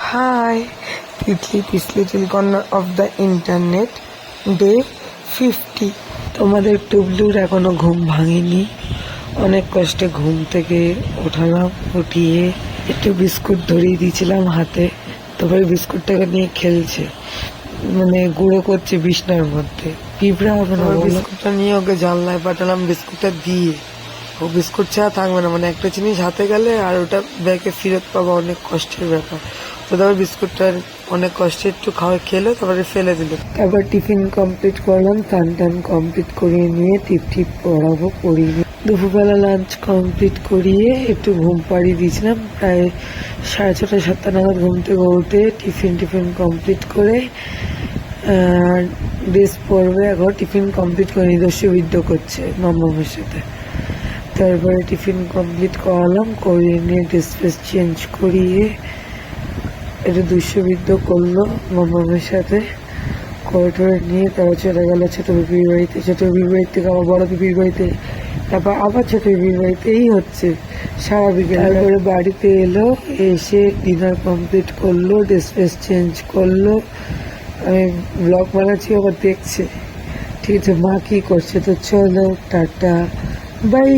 High, Titli this little corner of the internet day 50। তোমাদের টুবলুর এখনো ঘুম ভাঙেনি। অনেক কষ্টে ঘুম থেকে উঠালাম, উঠিয়ে একটু বিস্কুট ধরিয়ে দিয়েছিলাম হাতে। তারপরে বিস্কুটটাকে নিয়ে খেলছে, মানে গুঁড়ো করছে বিছনার মধ্যে। পিঁপড়া হবে না, বিস্কুটটা নিয়ে ওকে জানলায় পাঠালাম বিস্কুটটা দিয়ে। ও বিস্কুট ছাড়া থাকবে না, মানে একটা জিনিস হাতে গেলে আর ওটা ব্যাগে ফেরত পাওয়া অনেক কষ্টের ব্যাপার। তো তারপর বিস্কুটটা অনেক কষ্টে একটু খেলো, তারপরে ফেলে দিল। তারপর টিফিন কমপ্লিট করলাম, টান কমপ্লিট করিয়ে নিয়ে টিপ পড়াবো, পড়িয়ে দুপুরবেলা লাঞ্চ কমপ্লিট করিয়ে একটু ঘুম পাড়িয়ে দিয়েছিলাম। প্রায় 6:30 7টা নাগাদ ঘুম থেকে উঠে টিফিন কমপ্লিট করে ড্রেস পরবে। এখন টিফিন কমপ্লিট করে দস্যুবিদ্য করছে মামামের সাথে। তারপরে টিফিন কমপ্লিট করালাম, করিয়ে নিয়ে ড্রেস ফ্রেস চেঞ্জ করিয়ে একটু দুষ্যবিদ্য করলো মামামের সাথে। করে নিয়ে তারা চলে গেল ছোট বিপির বাড়িতে। ছোট বিপির বাড়ি থেকে আবার বড় বিপির বাড়িতে, তারপর আবার ছোট বিপির বাড়িতে। এই হচ্ছে সারা বিকেল। তারপরে বাড়িতে এলো, এসে ডিনার কমপ্লিট করলো, ড্রেস ফ্রেস চেঞ্জ করলো। আমি ব্লগ বানাচ্ছি, আবার দেখছে। ঠিক আছে, মা কি করছে। তো চলো, টাটা, বাই।